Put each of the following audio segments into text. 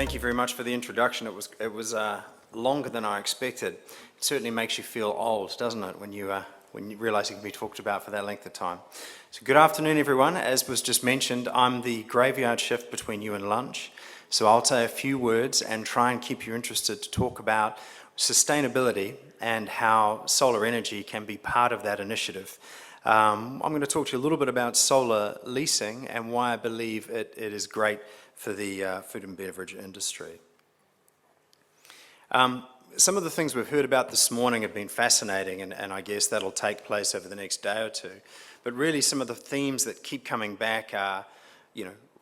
Thank you very much for the introduction. It was longer than I expected. It certainly makes you feel old, doesn't it, when you realise you can be talked about for that length of time. So good afternoon, everyone. As was just mentioned, I'm the graveyard shift between you and lunch. So I'll say a few words and try and keep you interested to talk about sustainability and how solar energy can be part of that initiative. I'm going to talk to you a little bit about solar leasing and why I believe it is great for the food and beverage industry. Some of the things we've heard about this morning have been fascinating, and I guess that'll take place over the next day or two. But really some of the themes that keep coming back are,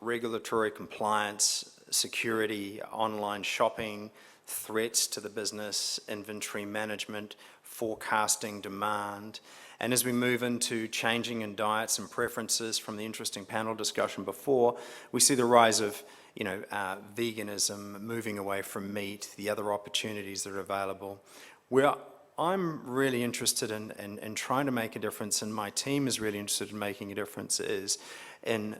regulatory compliance, security, online shopping, threats to the business, inventory management, forecasting demand. And as we move into changing in diets and preferences from the interesting panel discussion before, we see the rise of veganism, moving away from meat, the other opportunities that are available. Where I'm really interested in trying to make a difference, and my team is really interested in making a difference, is in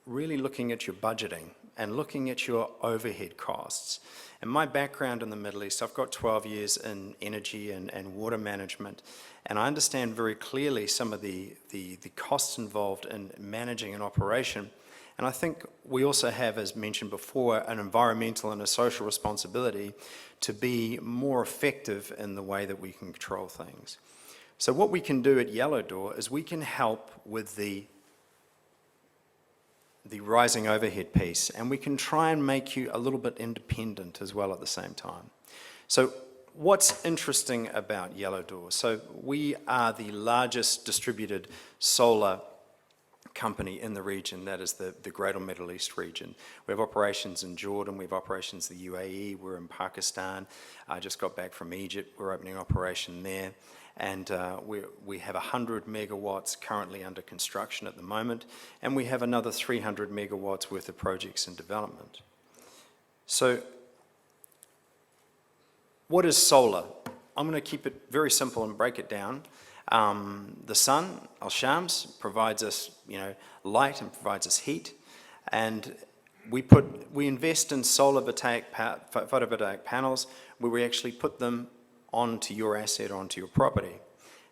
really looking at your budgeting and looking at your overhead costs. And my background in the Middle East, I've got 12 years in energy and water management, and I understand very clearly some of the costs involved in managing an operation. And I think we also have, as mentioned before, an environmental and a social responsibility to be more effective in the way that we can control things. So what we can do at Yellow Door is we can help with the rising overhead piece, and we can try and make you a little bit independent as well at the same time. So what's interesting about Yellow Door? So we are the largest distributed solar company in the region, that is the Greater Middle East region. We have operations in Jordan, we have operations in the UAE, we're in Pakistan. I just got back from Egypt, we're opening an operation there. And we have 100 megawatts currently under construction at the moment, and we have another 300 megawatts worth of projects in development. So what is solar? I'm going to keep it very simple and break it down. The sun, Al-Shams, provides us light and provides us heat, and we invest in solar photovoltaic panels where we actually put them onto your asset, onto your property.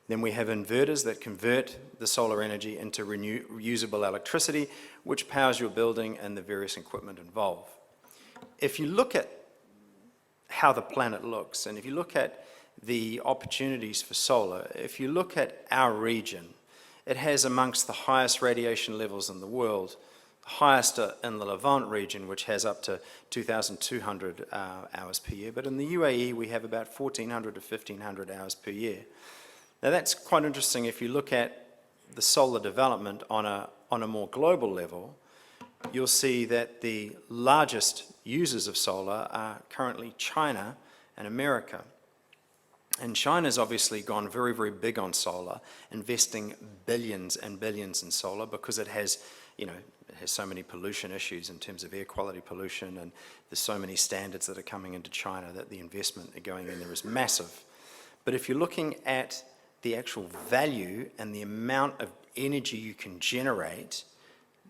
Then we have inverters that convert the solar energy into reusable electricity, which powers your building and the various equipment involved. If you look at how the planet looks, and if you look at the opportunities for solar, if you look at our region, it has amongst the highest radiation levels in the world, highest in the Levant region, which has up to 2,200 hours per year. But in the UAE, we have about 1,400 to 1,500 hours per year. Now that's quite interesting. If you look at the solar development on a more global level, you'll see that the largest users of solar are currently China and America. And China's obviously gone very, very big on solar, investing billions and billions in solar because it has, it has so many pollution issues in terms of air quality pollution, and there's so many standards that are coming into China that the investment going in there is massive. But if you're looking at the actual value and the amount of energy you can generate,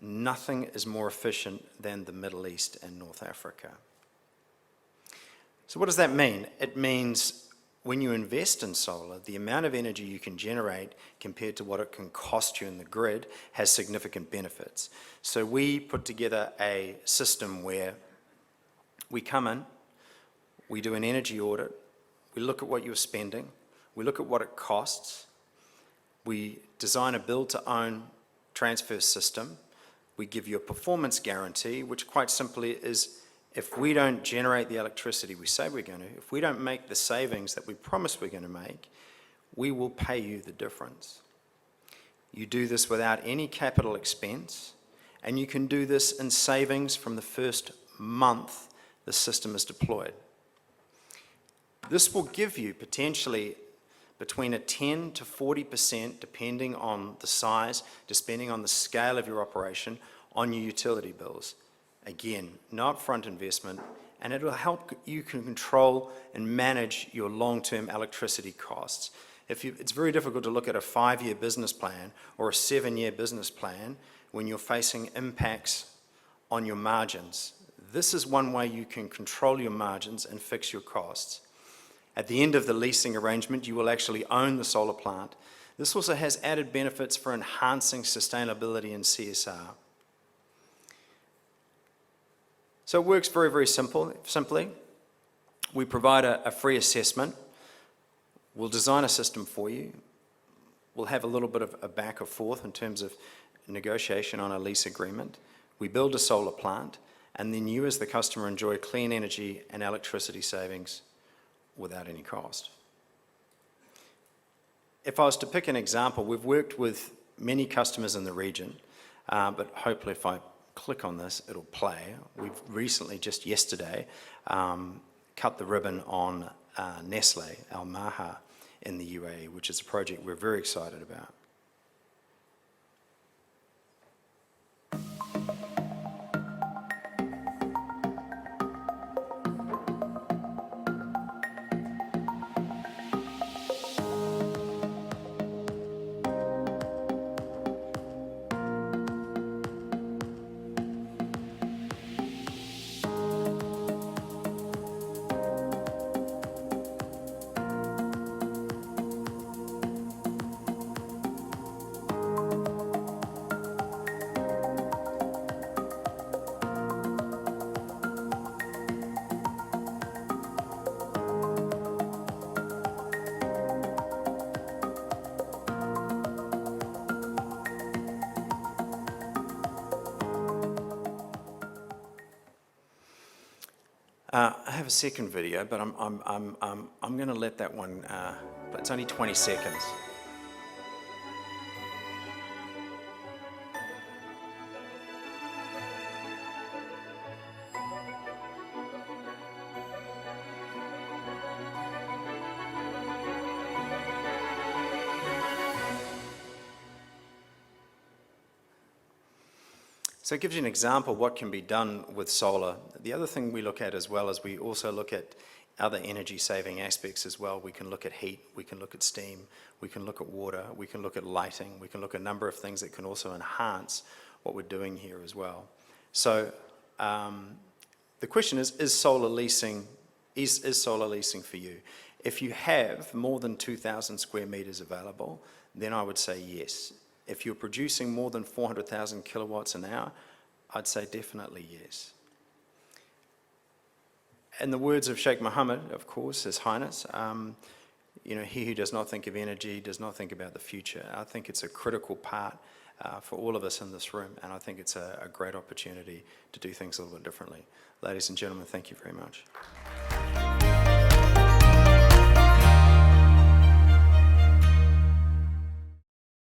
nothing is more efficient than the Middle East and North Africa. So what does that mean? It means when you invest in solar, the amount of energy you can generate compared to what it can cost you in the grid has significant benefits. So we put together a system where we come in, we do an energy audit, we look at what you're spending, we look at what it costs, we design a build-to-own transfer system, we give you a performance guarantee, which quite simply is, if we don't generate the electricity we say we're going to, if we don't make the savings that we promise we're going to make, we will pay you the difference. You do this without any capital expense, and you can do this in savings from the first month the system is deployed. This will give you potentially between a 10 to 40%, depending on the size, depending on the scale of your operation, on your utility bills. Again, no upfront investment, and it will help you control and manage your long-term electricity costs. It's very difficult to look at a 5-year business plan or a 7-year business plan when you're facing impacts on your margins. This is one way you can control your margins and fix your costs. At the end of the leasing arrangement, you will actually own the solar plant. This also has added benefits for enhancing sustainability and CSR. So it works very, very simply. We provide a free assessment. We'll design a system for you. We'll have a little bit of a back and forth in terms of negotiation on a lease agreement. We build a solar plant, and then you as the customer enjoy clean energy and electricity savings without any cost. If I was to pick an example, we've worked with many customers in the region, but hopefully if I click on this, it'll play. We've recently, just yesterday, cut the ribbon on Nestle, Al Maha, in the UAE, which is a project we're very excited about. I have a second video, but I'm going to let that one. But it's only 20 seconds. So it gives you an example of what can be done with solar. The other thing we look at as well is we also look at other energy saving aspects as well. We can look at heat, we can look at steam, we can look at water, we can look at lighting, we can look at a number of things that can also enhance what we're doing here as well. So the question is solar leasing, is solar leasing for you? If you have more than 2,000 square meters available, then I would say yes. If you're producing more than 400,000 kilowatts an hour, I'd say definitely yes. In the words of Sheikh Mohammed, of course, His Highness, he who does not think of energy does not think about the future. I think it's a critical part for all of us in this room, and I think it's a great opportunity to do things a little bit differently. Ladies and gentlemen, thank you very much.